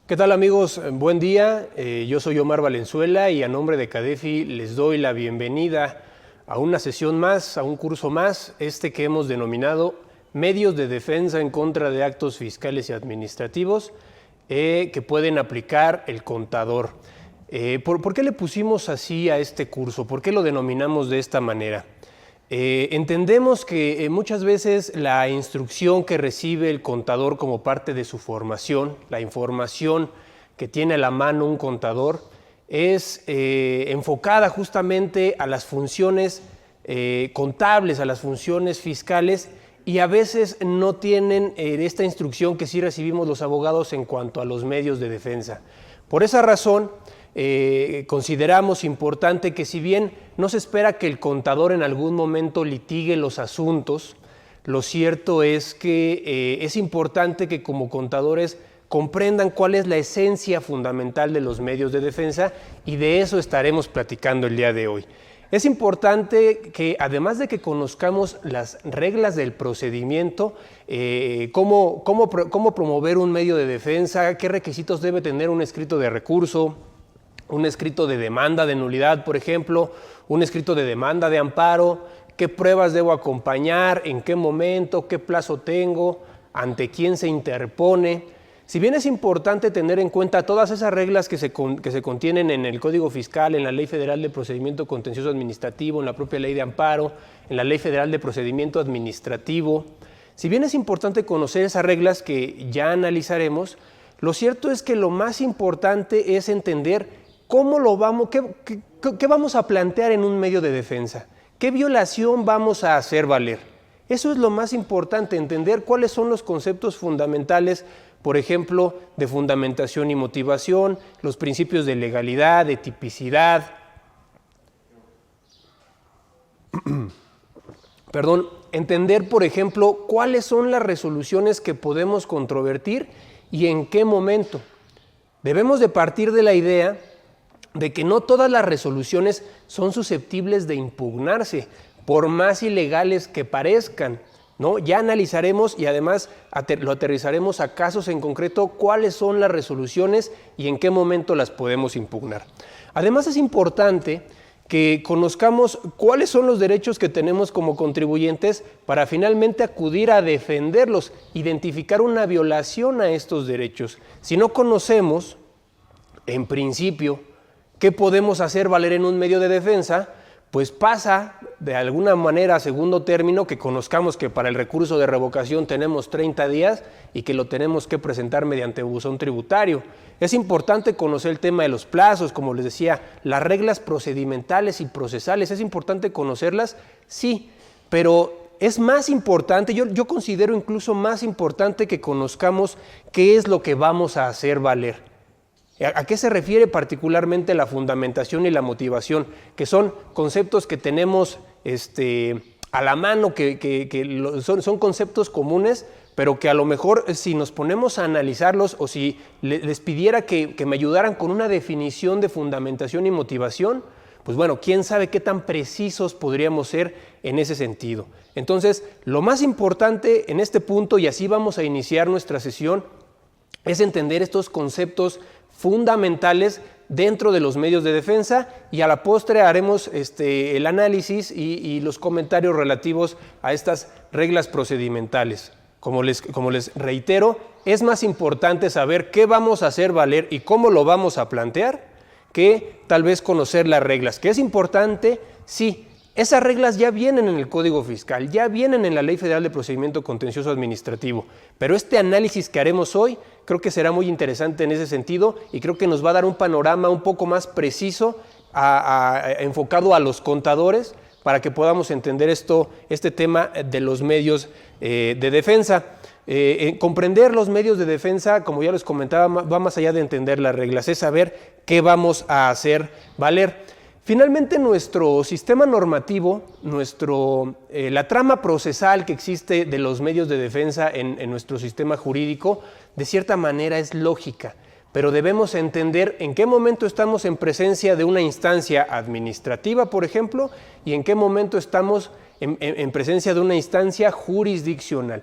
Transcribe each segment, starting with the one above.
¿Qué tal, amigos? Buen día. Yo soy Omar Valenzuela y a nombre de CADEFI les doy la bienvenida a una sesión más, a un curso más, que hemos denominado Medios de Defensa en contra de actos fiscales y administrativos que pueden aplicar el contador. ¿Por qué le pusimos así a este curso? ¿Por qué lo denominamos de esta manera? Entendemos que muchas veces la instrucción que recibe el contador como parte de su formación, la información que tiene a la mano un contador, es enfocada justamente a las funciones contables, a las funciones fiscales, y a veces no tienen esta instrucción que sí recibimos los abogados en cuanto a los medios de defensa. Por esa razón, consideramos importante que, si bien no se espera que el contador en algún momento litigue los asuntos, lo cierto es que es importante que como contadores comprendan cuál es la esencia fundamental de los medios de defensa, y de eso estaremos platicando el día de hoy. Es importante que, además de que conozcamos las reglas del procedimiento, cómo promover un medio de defensa, qué requisitos debe tener un escrito de recurso, un escrito de demanda de nulidad, por ejemplo, un escrito de demanda de amparo, qué pruebas debo acompañar, en qué momento, qué plazo tengo, ante quién se interpone. Si bien es importante tener en cuenta todas esas reglas que se contienen en el Código Fiscal, en la Ley Federal de Procedimiento Contencioso Administrativo, en la propia Ley de Amparo, en la Ley Federal de Procedimiento Administrativo, si bien es importante conocer esas reglas que ya analizaremos, lo cierto es que lo más importante es entender qué vamos a plantear en un medio de defensa, qué violación vamos a hacer valer. Eso es lo más importante, entender cuáles son los conceptos fundamentales, por ejemplo, de fundamentación y motivación, los principios de legalidad, de tipicidad. Entender, por ejemplo, cuáles son las resoluciones que podemos controvertir y en qué momento. Debemos de partir de la idea de que no todas las resoluciones son susceptibles de impugnarse, por más ilegales que parezcan, ¿no? Ya analizaremos y además lo aterrizaremos a casos en concreto cuáles son las resoluciones y en qué momento las podemos impugnar. Además, es importante que conozcamos cuáles son los derechos que tenemos como contribuyentes para finalmente acudir a defenderlos, identificar una violación a estos derechos. Si no conocemos, en principio, qué podemos hacer valer en un medio de defensa, pues pasa de alguna manera a segundo término que conozcamos que para el recurso de revocación tenemos 30 días y que lo tenemos que presentar mediante buzón tributario. Es importante conocer el tema de los plazos, como les decía, las reglas procedimentales y procesales, es importante conocerlas, sí, pero es más importante, yo considero incluso más importante que conozcamos qué es lo que vamos a hacer valer. ¿A qué se refiere particularmente la fundamentación y la motivación? Que son conceptos que tenemos a la mano, que son conceptos comunes, pero que a lo mejor si nos ponemos a analizarlos o si les pidiera que me ayudaran con una definición de fundamentación y motivación, pues bueno, quién sabe qué tan precisos podríamos ser en ese sentido. Entonces, lo más importante en este punto, y así vamos a iniciar nuestra sesión, es entender estos conceptos fundamentales dentro de los medios de defensa, y a la postre haremos el análisis y los comentarios relativos a estas reglas procedimentales. Como les reitero, es más importante saber qué vamos a hacer valer y cómo lo vamos a plantear que tal vez conocer las reglas. ¿Que es importante? Sí. Esas reglas ya vienen en el Código Fiscal, ya vienen en la Ley Federal de Procedimiento Contencioso Administrativo, pero este análisis que haremos hoy creo que será muy interesante en ese sentido y creo que nos va a dar un panorama un poco más preciso enfocado a los contadores para que podamos entender este tema de los medios de defensa. Comprender los medios de defensa, como ya les comentaba, va más allá de entender las reglas, es saber qué vamos a hacer valer. Finalmente, nuestro sistema normativo, la trama procesal que existe de los medios de defensa en nuestro sistema jurídico, de cierta manera es lógica, pero debemos entender en qué momento estamos en presencia de una instancia administrativa, por ejemplo, y en qué momento estamos en presencia de una instancia jurisdiccional.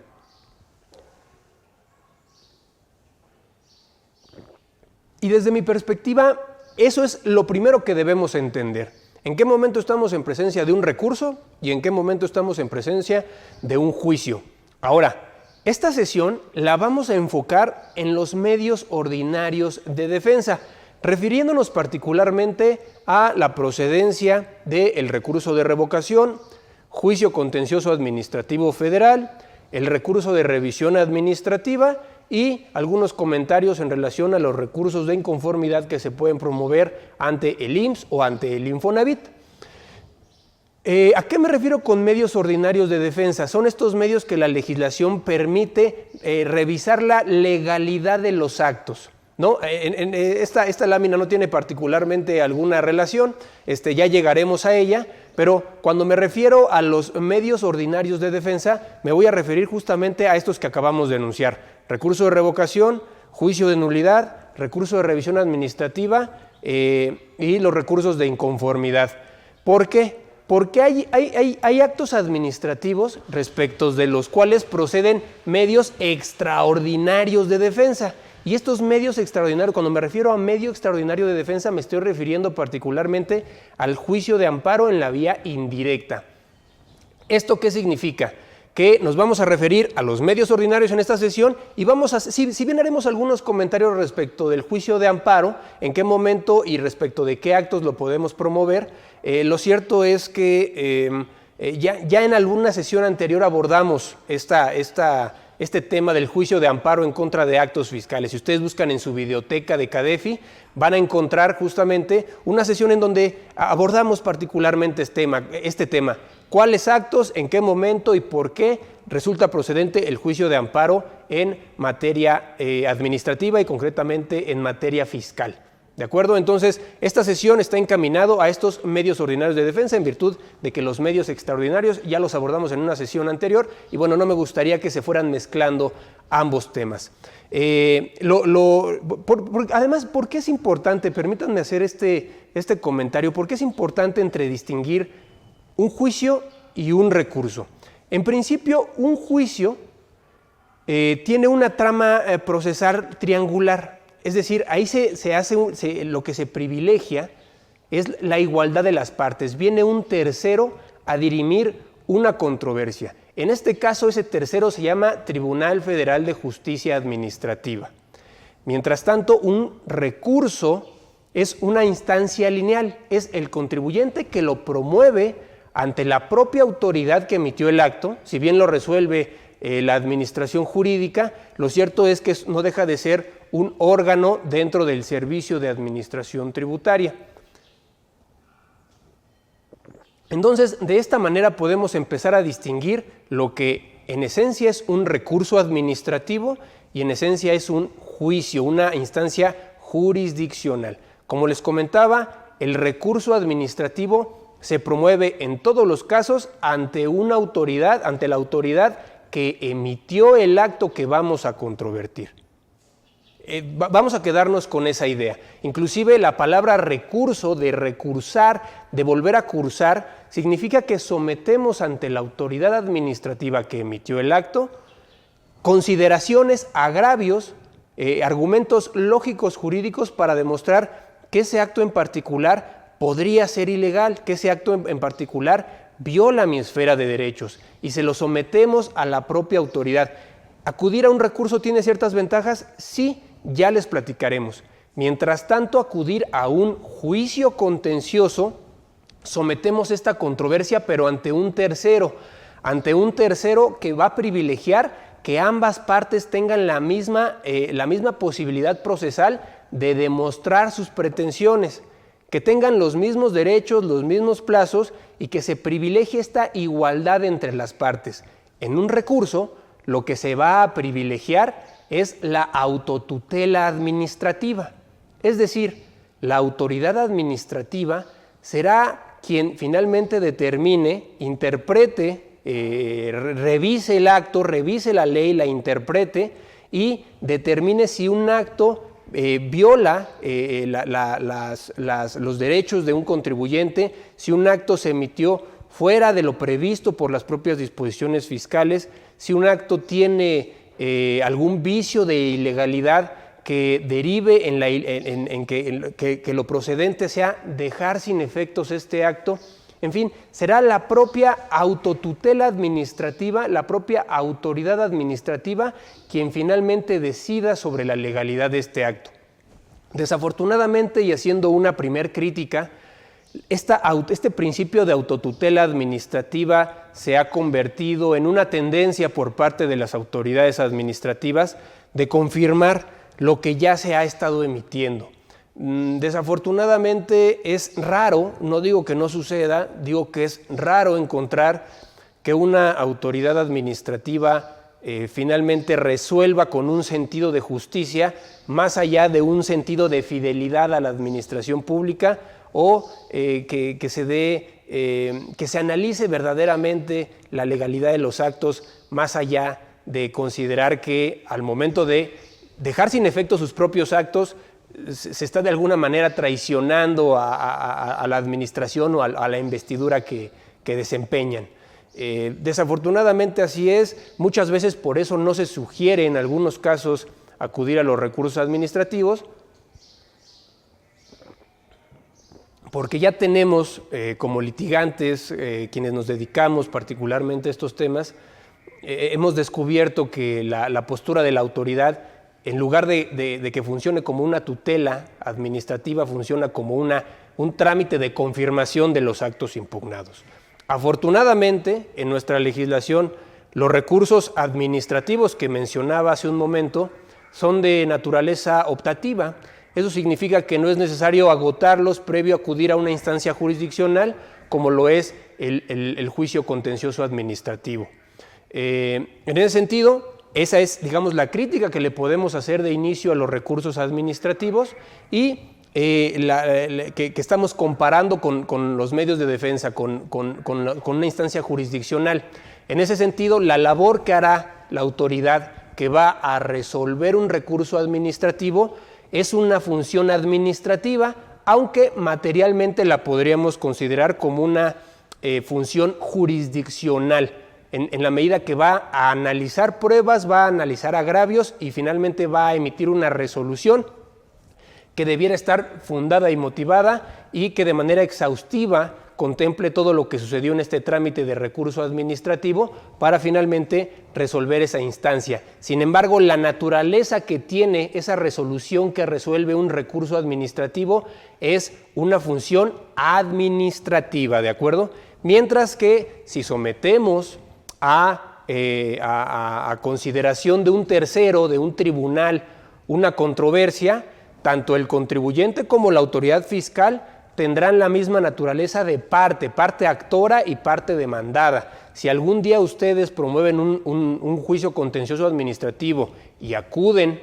Y desde mi perspectiva, eso es lo primero que debemos entender. ¿En qué momento estamos en presencia de un recurso y en qué momento estamos en presencia de un juicio? Ahora, esta sesión la vamos a enfocar en los medios ordinarios de defensa, refiriéndonos particularmente a la procedencia del recurso de revocación, juicio contencioso administrativo federal, el recurso de revisión administrativa y algunos comentarios en relación a los recursos de inconformidad que se pueden promover ante el IMSS o ante el Infonavit. ¿A qué me refiero con medios ordinarios de defensa? Son estos medios que la legislación permite revisar la legalidad de los actos, ¿no? Esta lámina no tiene particularmente alguna relación, ya llegaremos a ella, pero cuando me refiero a los medios ordinarios de defensa, me voy a referir justamente a estos que acabamos de enunciar: recurso de revocación, juicio de nulidad, recurso de revisión administrativa y los recursos de inconformidad. ¿Por qué? Porque hay actos administrativos respecto de los cuales proceden medios extraordinarios de defensa. Y estos medios extraordinarios, cuando me refiero a medio extraordinario de defensa, me estoy refiriendo particularmente al juicio de amparo en la vía indirecta. ¿Esto qué significa? Que nos vamos a referir a los medios ordinarios en esta sesión y si bien haremos algunos comentarios respecto del juicio de amparo, en qué momento y respecto de qué actos lo podemos promover, lo cierto es que ya en alguna sesión anterior abordamos este tema del juicio de amparo en contra de actos fiscales. Si ustedes buscan en su videoteca de CADEFI, van a encontrar justamente una sesión en donde abordamos particularmente este tema. ¿Cuáles actos, en qué momento y por qué resulta procedente el juicio de amparo en materia administrativa y concretamente en materia fiscal? ¿De acuerdo? Entonces, esta sesión está encaminado a estos medios ordinarios de defensa en virtud de que los medios extraordinarios ya los abordamos en una sesión anterior y bueno, no me gustaría que se fueran mezclando ambos temas. Además, ¿por qué es importante? Permítanme hacer este comentario. ¿Por qué es importante distinguir un juicio y un recurso? En principio, un juicio tiene una trama procesal triangular. Es decir, ahí lo que se privilegia es la igualdad de las partes. Viene un tercero a dirimir una controversia. En este caso, ese tercero se llama Tribunal Federal de Justicia Administrativa. Mientras tanto, un recurso es una instancia lineal. Es el contribuyente que lo promueve ante la propia autoridad que emitió el acto. Si bien lo resuelve la administración jurídica, lo cierto es que no deja de ser un órgano dentro del servicio de administración tributaria. Entonces, de esta manera podemos empezar a distinguir lo que en esencia es un recurso administrativo y en esencia es un juicio, una instancia jurisdiccional. Como les comentaba, el recurso administrativo se promueve en todos los casos ante una autoridad, ante la autoridad que emitió el acto que vamos a controvertir. Vamos a quedarnos con esa idea. Inclusive la palabra recurso, de recursar, de volver a cursar, significa que sometemos ante la autoridad administrativa que emitió el acto consideraciones, agravios, argumentos lógicos jurídicos para demostrar que ese acto en particular podría ser ilegal, que ese acto en particular viola mi esfera de derechos y se lo sometemos a la propia autoridad. ¿Acudir a un recurso tiene ciertas ventajas? Sí, ya les platicaremos. Mientras tanto, acudir a un juicio contencioso, sometemos esta controversia, pero ante un tercero que va a privilegiar que ambas partes tengan la misma posibilidad procesal de demostrar sus pretensiones, que tengan los mismos derechos, los mismos plazos y que se privilegie esta igualdad entre las partes. En un recurso, lo que se va a privilegiar es la autotutela administrativa. Es decir, la autoridad administrativa será quien finalmente determine, interprete, revise el acto, revise la ley, la interprete y determine si un acto viola los derechos de un contribuyente, si un acto se emitió fuera de lo previsto por las propias disposiciones fiscales, si un acto tiene algún vicio de ilegalidad que derive en que lo procedente sea dejar sin efectos este acto. En fin, será la propia autotutela administrativa, la propia autoridad administrativa, quien finalmente decida sobre la legalidad de este acto. Desafortunadamente, y haciendo una primer crítica, este principio de autotutela administrativa se ha convertido en una tendencia por parte de las autoridades administrativas de confirmar lo que ya se ha estado emitiendo. Desafortunadamente es raro, no digo que no suceda, digo que es raro encontrar que una autoridad administrativa finalmente resuelva con un sentido de justicia más allá de un sentido de fidelidad a la administración pública o que se analice verdaderamente la legalidad de los actos más allá de considerar que al momento de dejar sin efecto sus propios actos se está de alguna manera traicionando a la administración o a la investidura que desempeñan. Desafortunadamente así es, muchas veces por eso no se sugiere en algunos casos acudir a los recursos administrativos, porque ya tenemos como litigantes, quienes nos dedicamos particularmente a estos temas, hemos descubierto que la postura de la autoridad, en lugar de que funcione como una tutela administrativa, funciona como un trámite de confirmación de los actos impugnados. Afortunadamente, en nuestra legislación, los recursos administrativos que mencionaba hace un momento son de naturaleza optativa. Eso significa que no es necesario agotarlos previo a acudir a una instancia jurisdiccional, como lo es el juicio contencioso administrativo. En ese sentido, esa es, digamos, la crítica que le podemos hacer de inicio a los recursos administrativos y que estamos comparando con los medios de defensa, con una instancia jurisdiccional. En ese sentido, la labor que hará la autoridad que va a resolver un recurso administrativo es una función administrativa, aunque materialmente la podríamos considerar como una función jurisdiccional, en la medida que va a analizar pruebas, va a analizar agravios y finalmente va a emitir una resolución que debiera estar fundada y motivada y que de manera exhaustiva contemple todo lo que sucedió en este trámite de recurso administrativo para finalmente resolver esa instancia. Sin embargo, la naturaleza que tiene esa resolución que resuelve un recurso administrativo es una función administrativa, ¿de acuerdo? Mientras que si sometemos a consideración de un tercero, de un tribunal, una controversia, tanto el contribuyente como la autoridad fiscal tendrán la misma naturaleza de parte actora y parte demandada. Si algún día ustedes promueven un juicio contencioso administrativo y acuden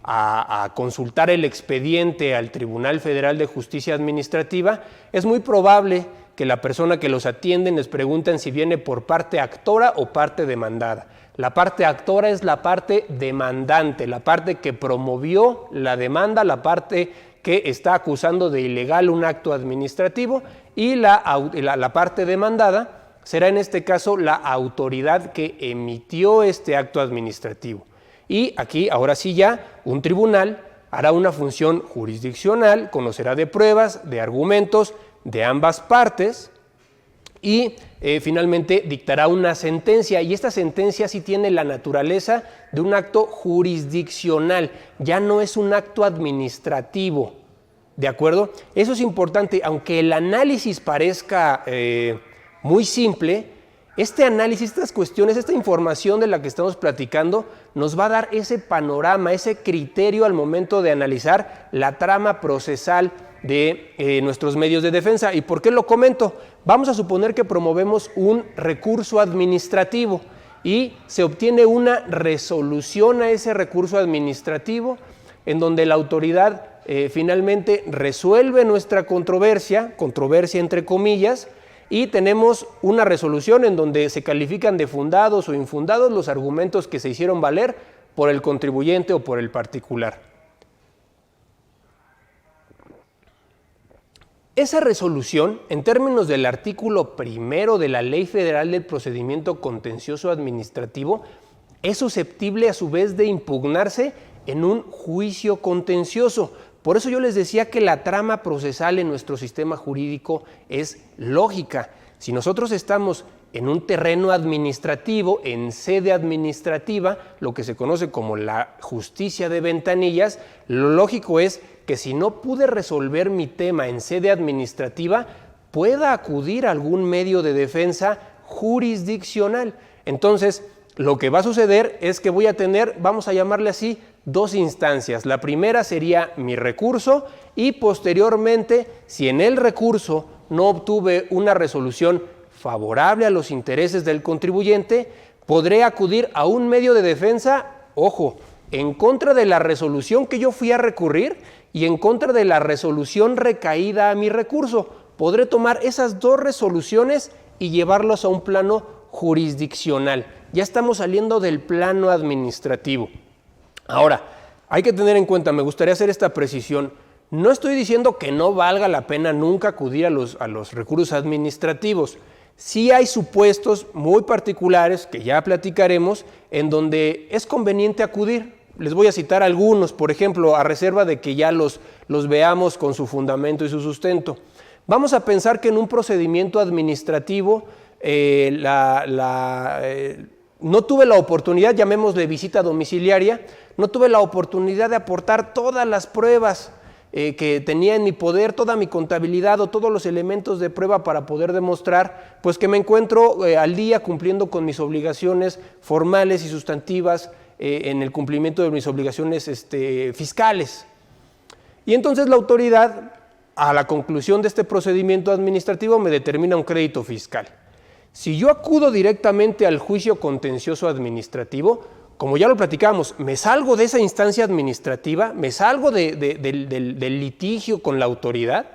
a consultar el expediente al Tribunal Federal de Justicia Administrativa, es muy probable que la persona que los atiende les pregunten si viene por parte actora o parte demandada. La parte actora es la parte demandante, la parte que promovió la demanda, la parte que está acusando de ilegal un acto administrativo, y la parte demandada será en este caso la autoridad que emitió este acto administrativo. Y aquí, ahora sí ya, un tribunal hará una función jurisdiccional, conocerá de pruebas, de argumentos de ambas partes y finalmente dictará una sentencia, y esta sentencia sí tiene la naturaleza de un acto jurisdiccional, ya no es un acto administrativo, ¿de acuerdo? Eso es importante, aunque el análisis parezca muy simple, este análisis, estas cuestiones, esta información de la que estamos platicando nos va a dar ese panorama, ese criterio al momento de analizar la trama procesal de nuestros medios de defensa. ¿Y por qué lo comento? Vamos a suponer que promovemos un recurso administrativo y se obtiene una resolución a ese recurso administrativo en donde la autoridad finalmente resuelve nuestra controversia entre comillas, y tenemos una resolución en donde se califican de fundados o infundados los argumentos que se hicieron valer por el contribuyente o por el particular. Esa resolución, en términos del artículo 1 de la Ley Federal del Procedimiento Contencioso Administrativo, es susceptible a su vez de impugnarse en un juicio contencioso. Por eso yo les decía que la trama procesal en nuestro sistema jurídico es lógica. Si nosotros estamos en un terreno administrativo, en sede administrativa, lo que se conoce como la justicia de ventanillas, lo lógico es que si no pude resolver mi tema en sede administrativa, pueda acudir a algún medio de defensa jurisdiccional. Entonces, lo que va a suceder es que voy a tener, vamos a llamarle así, dos instancias. La primera sería mi recurso y posteriormente, si en el recurso no obtuve una resolución favorable a los intereses del contribuyente, podré acudir a un medio de defensa, ojo, en contra de la resolución que yo fui a recurrir y en contra de la resolución recaída a mi recurso. Podré tomar esas dos resoluciones y llevarlos a un plano jurisdiccional. Ya estamos saliendo del plano administrativo. Ahora, hay que tener en cuenta, me gustaría hacer esta precisión, no estoy diciendo que no valga la pena nunca acudir a los recursos administrativos. Sí hay supuestos muy particulares, que ya platicaremos, en donde es conveniente acudir. Les voy a citar algunos, por ejemplo, a reserva de que ya los veamos con su fundamento y su sustento. Vamos a pensar que en un procedimiento administrativo no tuve la oportunidad, llamémosle visita domiciliaria, no tuve la oportunidad de aportar todas las pruebas que tenía en mi poder, toda mi contabilidad o todos los elementos de prueba para poder demostrar pues que me encuentro al día cumpliendo con mis obligaciones formales y sustantivas en el cumplimiento de mis obligaciones fiscales. Y entonces la autoridad, a la conclusión de este procedimiento administrativo, me determina un crédito fiscal. Si yo acudo directamente al juicio contencioso administrativo, como ya lo platicamos, me salgo de esa instancia administrativa, me salgo del litigio con la autoridad,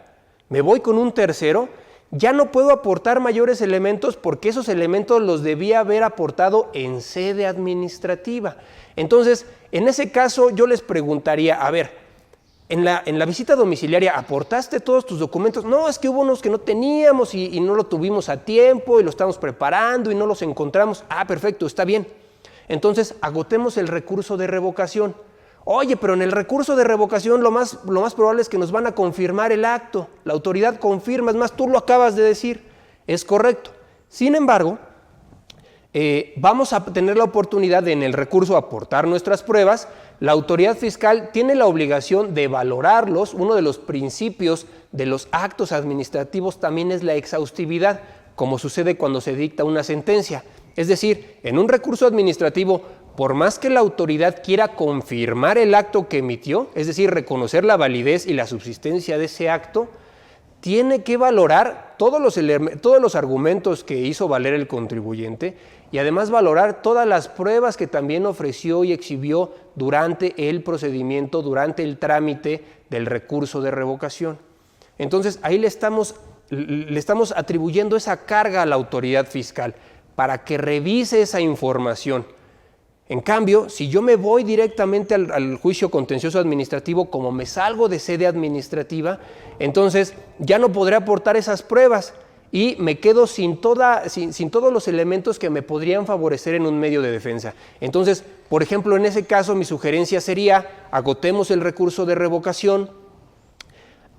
me voy con un tercero, ya no puedo aportar mayores elementos porque esos elementos los debía haber aportado en sede administrativa. Entonces, en ese caso yo les preguntaría, a ver, en la visita domiciliaria, ¿aportaste todos tus documentos? No, es que hubo unos que no teníamos y no lo tuvimos a tiempo y lo estamos preparando y no los encontramos. Ah, perfecto, está bien. Entonces, agotemos el recurso de revocación. Oye, pero en el recurso de revocación lo más probable es que nos van a confirmar el acto. La autoridad confirma, es más, tú lo acabas de decir. Es correcto. Sin embargo, vamos a tener la oportunidad de en el recurso aportar nuestras pruebas. La autoridad fiscal tiene la obligación de valorarlos. Uno de los principios de los actos administrativos también es la exhaustividad, como sucede cuando se dicta una sentencia. Es decir, en un recurso administrativo, por más que la autoridad quiera confirmar el acto que emitió, es decir, reconocer la validez y la subsistencia de ese acto, tiene que valorar todos los argumentos que hizo valer el contribuyente y además valorar todas las pruebas que también ofreció y exhibió durante el procedimiento, durante el trámite del recurso de revocación. Entonces, ahí le estamos atribuyendo esa carga a la autoridad fiscal para que revise esa información. En cambio, si yo me voy directamente al juicio contencioso administrativo, como me salgo de sede administrativa, entonces ya no podré aportar esas pruebas y me quedo sin todos los elementos que me podrían favorecer en un medio de defensa. Entonces, por ejemplo, en ese caso mi sugerencia sería, agotemos el recurso de revocación.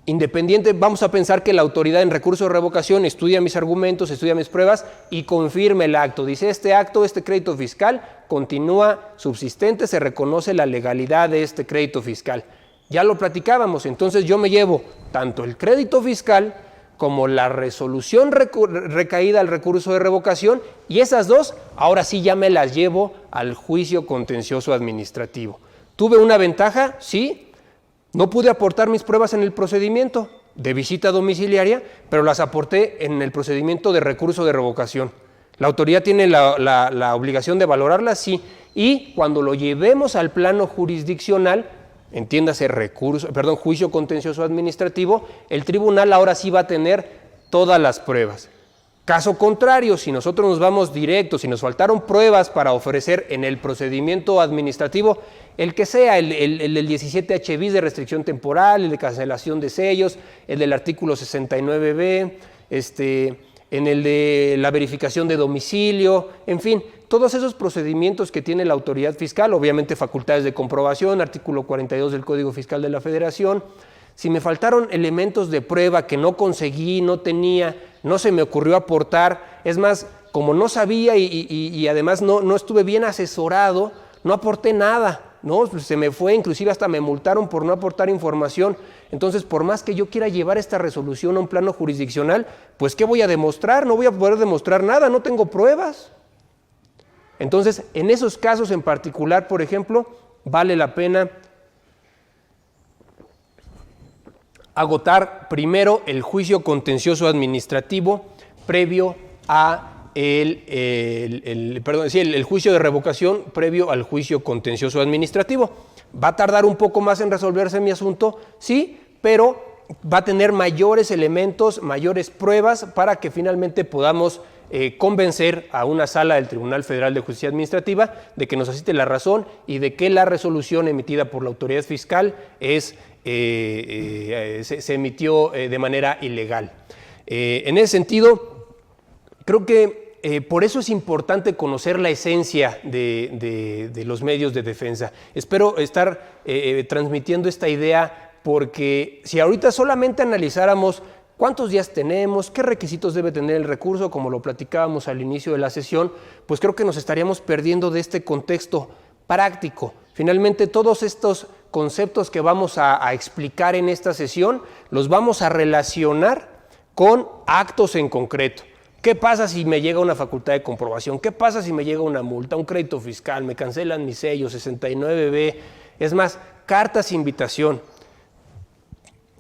Independiente, vamos a pensar que la autoridad en recurso de revocación estudia mis argumentos, estudia mis pruebas y confirma el acto. Dice, este acto, este crédito fiscal continúa subsistente, se reconoce la legalidad de este crédito fiscal. Ya lo platicábamos, entonces yo me llevo tanto el crédito fiscal como la resolución recaída al recurso de revocación y esas dos, ahora sí ya me las llevo al juicio contencioso administrativo. ¿Tuve una ventaja? Sí. No pude aportar mis pruebas en el procedimiento de visita domiciliaria, pero las aporté en el procedimiento de recurso de revocación. ¿La autoridad tiene la obligación de valorarlas? Sí. Y cuando lo llevemos al plano jurisdiccional, entiéndase juicio contencioso administrativo, el tribunal ahora sí va a tener todas las pruebas. Caso contrario, si nosotros nos vamos directos, si nos faltaron pruebas para ofrecer en el procedimiento administrativo, el que sea, el del 17H bis de restricción temporal, el de cancelación de sellos, el del artículo 69B, en el de la verificación de domicilio, en fin, todos esos procedimientos que tiene la autoridad fiscal, obviamente facultades de comprobación, artículo 42 del Código Fiscal de la Federación. Si me faltaron elementos de prueba que no conseguí, no tenía, no se me ocurrió aportar, es más, como no sabía y además no estuve bien asesorado, no aporté nada, ¿no? Se me fue, inclusive hasta me multaron por no aportar información. Entonces, por más que yo quiera llevar esta resolución a un plano jurisdiccional, pues ¿qué voy a demostrar? No voy a poder demostrar nada, no tengo pruebas. Entonces, en esos casos en particular, por ejemplo, vale la pena agotar primero el juicio contencioso administrativo previo a el juicio de revocación previo al juicio contencioso administrativo. ¿Va a tardar un poco más en resolverse mi asunto? Sí, pero va a tener mayores elementos, mayores pruebas para que finalmente podamos convencer a una sala del Tribunal Federal de Justicia Administrativa de que nos asiste la razón y de que la resolución emitida por la autoridad fiscal se emitió de manera ilegal. En ese sentido, creo que por eso es importante conocer la esencia de los medios de defensa. Espero estar transmitiendo esta idea porque si ahorita solamente analizáramos cuántos días tenemos, qué requisitos debe tener el recurso, como lo platicábamos al inicio de la sesión, pues creo que nos estaríamos perdiendo de este contexto práctico. Finalmente, todos estos conceptos que vamos a explicar en esta sesión los vamos a relacionar con actos en concreto. ¿Qué pasa si me llega una facultad de comprobación? ¿Qué pasa si me llega una multa, un crédito fiscal, me cancelan mi sello, 69B? Es más, cartas de invitación.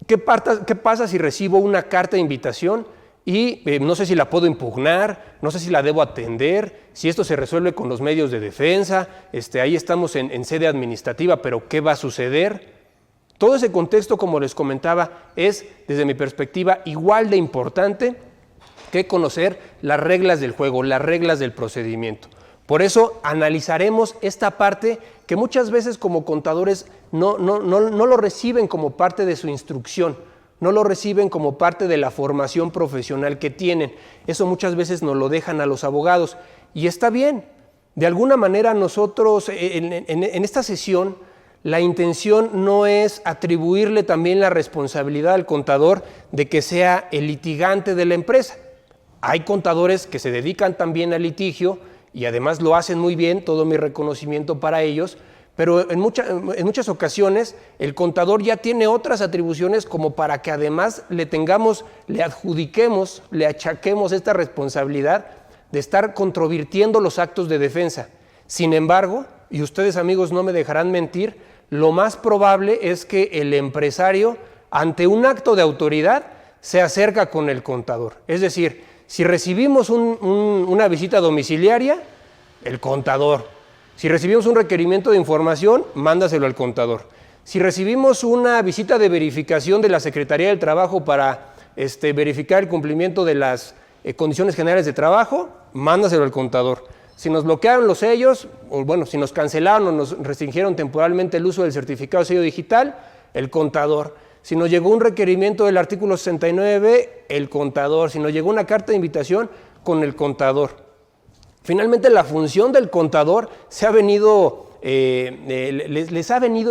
¿Qué pasa si recibo una carta de invitación y no sé si la puedo impugnar, no sé si la debo atender, si esto se resuelve con los medios de defensa, ahí estamos en sede administrativa, pero ¿qué va a suceder? Todo ese contexto, como les comentaba, es, desde mi perspectiva, igual de importante que conocer las reglas del juego, las reglas del procedimiento. Por eso analizaremos esta parte que muchas veces como contadores no lo reciben como parte de su instrucción, no lo reciben como parte de la formación profesional que tienen. Eso muchas veces nos lo dejan a los abogados y está bien. De alguna manera nosotros en esta sesión la intención no es atribuirle también la responsabilidad al contador de que sea el litigante de la empresa. Hay contadores que se dedican también al litigio y además lo hacen muy bien, todo mi reconocimiento para ellos, pero en muchas ocasiones el contador ya tiene otras atribuciones como para que además le adjudiquemos, le achaquemos esta responsabilidad de estar controvirtiendo los actos de defensa. Sin embargo, y ustedes amigos no me dejarán mentir, lo más probable es que el empresario ante un acto de autoridad se acerca con el contador. Es decir, si recibimos una visita domiciliaria, el contador. Si recibimos un requerimiento de información, mándaselo al contador. Si recibimos una visita de verificación de la Secretaría del Trabajo para verificar el cumplimiento de las condiciones generales de trabajo, mándaselo al contador. Si nos bloquearon los sellos, o bueno, si nos cancelaron o nos restringieron temporalmente el uso del certificado de sello digital, el contador. Si nos llegó un requerimiento del artículo 69B, el contador. Si nos llegó una carta de invitación, con el contador. Finalmente, la función del contador les ha venido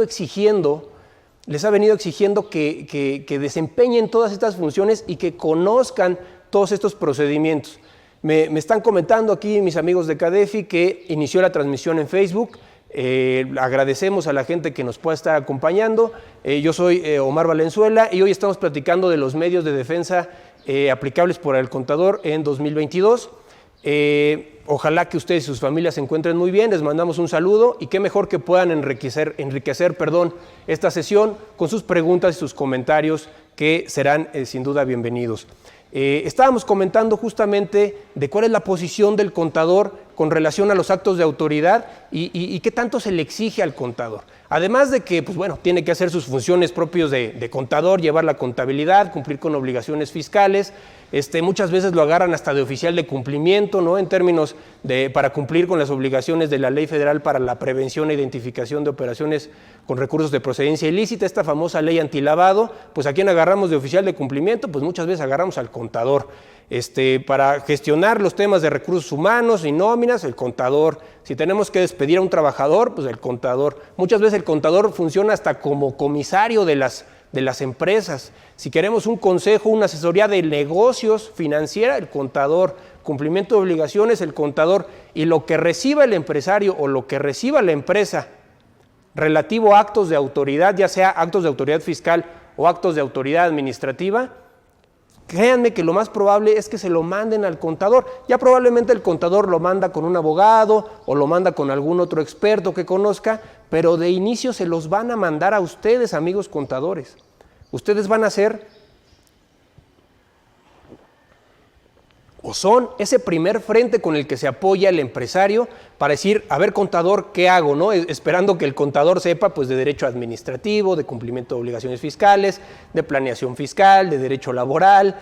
exigiendo que desempeñen todas estas funciones y que conozcan todos estos procedimientos. Me están comentando aquí mis amigos de CADEFI que inició la transmisión en Facebook. Agradecemos a la gente que nos pueda estar acompañando. Yo soy Omar Valenzuela y hoy estamos platicando de los medios de defensa aplicables por el contador en 2022. Ojalá que ustedes y sus familias se encuentren muy bien, les mandamos un saludo y qué mejor que puedan enriquecer esta sesión con sus preguntas y sus comentarios que serán sin duda bienvenidos. Estábamos comentando justamente de cuál es la posición del contador con relación a los actos de autoridad y qué tanto se le exige al contador. Además de que, pues bueno, tiene que hacer sus funciones propias de contador, llevar la contabilidad, cumplir con obligaciones fiscales. Muchas veces lo agarran hasta de oficial de cumplimiento, ¿no? En términos para cumplir con las obligaciones de la Ley Federal para la prevención e identificación de operaciones con recursos de procedencia ilícita, esta famosa ley antilavado. Pues ¿a quién agarramos de oficial de cumplimiento? Pues muchas veces agarramos al contador. Para gestionar los temas de recursos humanos y nóminas, el contador. Si tenemos que despedir a un trabajador, pues el contador. Muchas veces el contador funciona hasta como comisario de las empresas. Si queremos un consejo, una asesoría de negocios financiera, el contador. Cumplimiento de obligaciones, el contador. Y lo que reciba el empresario o lo que reciba la empresa relativo a actos de autoridad, ya sea actos de autoridad fiscal o actos de autoridad administrativa, créanme que lo más probable es que se lo manden al contador. Ya probablemente el contador lo manda con un abogado o lo manda con algún otro experto que conozca, pero de inicio se los van a mandar a ustedes, amigos contadores. Ustedes van a ser o son ese primer frente con el que se apoya el empresario para decir, a ver, contador, ¿qué hago? ¿No? Esperando que el contador sepa pues, de derecho administrativo, de cumplimiento de obligaciones fiscales, de planeación fiscal, de derecho laboral.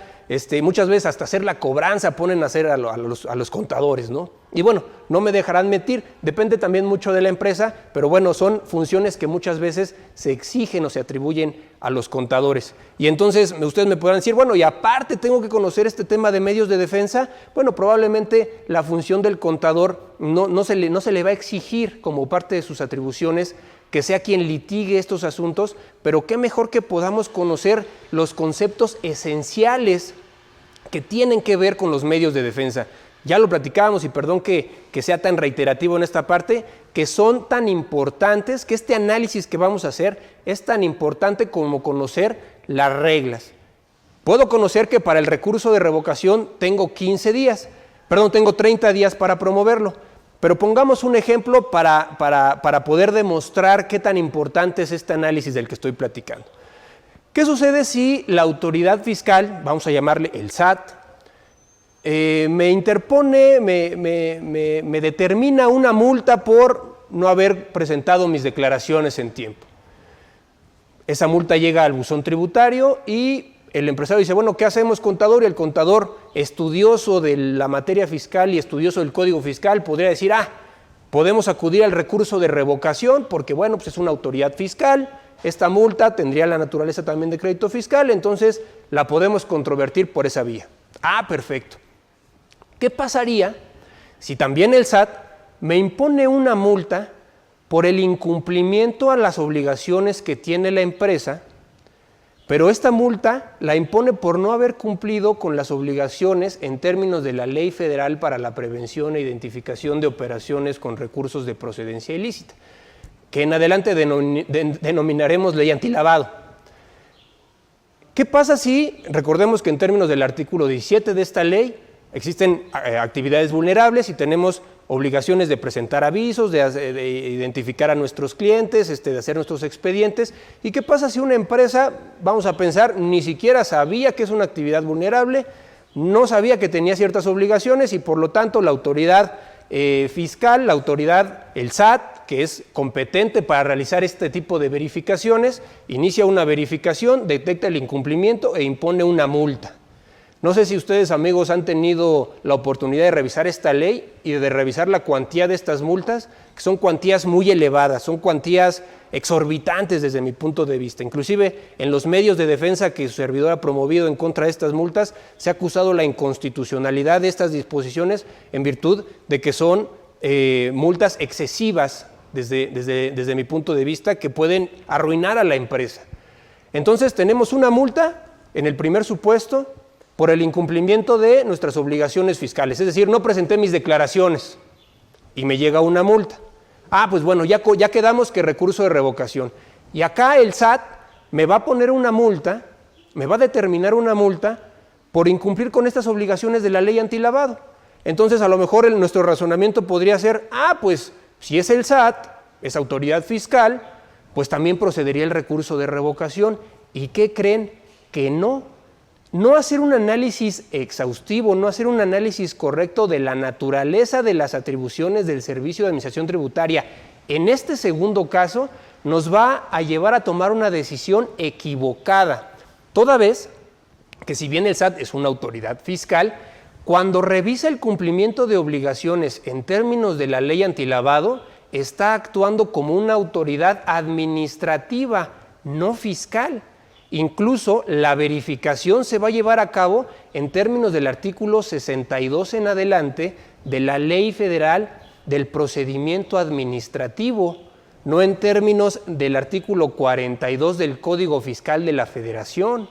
Muchas veces hasta hacer la cobranza ponen a hacer a los contadores, ¿no? Y bueno, no me dejarán mentir, depende también mucho de la empresa, pero bueno, son funciones que muchas veces se exigen o se atribuyen a los contadores. Y entonces ustedes me podrán decir, bueno, y aparte tengo que conocer este tema de medios de defensa. Bueno, probablemente la función del contador no se le va a exigir como parte de sus atribuciones que sea quien litigue estos asuntos, pero qué mejor que podamos conocer los conceptos esenciales que tienen que ver con los medios de defensa. Ya lo platicábamos y perdón que sea tan reiterativo en esta parte, que son tan importantes, que este análisis que vamos a hacer es tan importante como conocer las reglas. Puedo conocer que para el recurso de revocación tengo 30 días para promoverlo. Pero pongamos un ejemplo para poder demostrar qué tan importante es este análisis del que estoy platicando. ¿Qué sucede si la autoridad fiscal, vamos a llamarle el SAT, me interpone, me determina una multa por no haber presentado mis declaraciones en tiempo? Esa multa llega al buzón tributario y el empresario dice, bueno, ¿qué hacemos, contador? Y el contador, estudioso de la materia fiscal y estudioso del código fiscal, podría decir, podemos acudir al recurso de revocación porque, bueno, pues es una autoridad fiscal, esta multa tendría la naturaleza también de crédito fiscal, entonces la podemos controvertir por esa vía. Perfecto. ¿Qué pasaría si también el SAT me impone una multa por el incumplimiento a las obligaciones que tiene la empresa, pero esta multa la impone por no haber cumplido con las obligaciones en términos de la Ley Federal para la Prevención e Identificación de Operaciones con Recursos de Procedencia Ilícita, que en adelante denominaremos Ley Antilavado? ¿Qué pasa si, recordemos que en términos del artículo 17 de esta ley, existen actividades vulnerables y tenemos obligaciones de presentar avisos, de identificar a nuestros clientes, de hacer nuestros expedientes? ¿Y qué pasa si una empresa, vamos a pensar, ni siquiera sabía que es una actividad vulnerable, no sabía que tenía ciertas obligaciones y por lo tanto la autoridad fiscal, el SAT, que es competente para realizar este tipo de verificaciones, inicia una verificación, detecta el incumplimiento e impone una multa? No sé si ustedes, amigos, han tenido la oportunidad de revisar esta ley y de revisar la cuantía de estas multas, que son cuantías muy elevadas, son cuantías exorbitantes desde mi punto de vista. Inclusive en los medios de defensa que su servidor ha promovido en contra de estas multas, se ha acusado la inconstitucionalidad de estas disposiciones en virtud de que son multas excesivas desde mi punto de vista, que pueden arruinar a la empresa. Entonces tenemos una multa en el primer supuesto por el incumplimiento de nuestras obligaciones fiscales, es decir, no presenté mis declaraciones y me llega una multa. Pues bueno, ya quedamos que recurso de revocación. Y acá el SAT me va a poner una multa, me va a determinar una multa por incumplir con estas obligaciones de la ley antilavado. Entonces, a lo mejor nuestro razonamiento podría ser, pues si es el SAT, es autoridad fiscal, pues también procedería el recurso de revocación. ¿Y qué creen? Que no. No hacer un análisis exhaustivo, no hacer un análisis correcto de la naturaleza de las atribuciones del Servicio de Administración Tributaria, en este segundo caso, nos va a llevar a tomar una decisión equivocada. Toda vez que, si bien el SAT es una autoridad fiscal, cuando revisa el cumplimiento de obligaciones en términos de la ley antilavado, está actuando como una autoridad administrativa, no fiscal. Incluso la verificación se va a llevar a cabo en términos del artículo 62 en adelante de la Ley Federal del Procedimiento Administrativo, no en términos del artículo 42 del Código Fiscal de la Federación.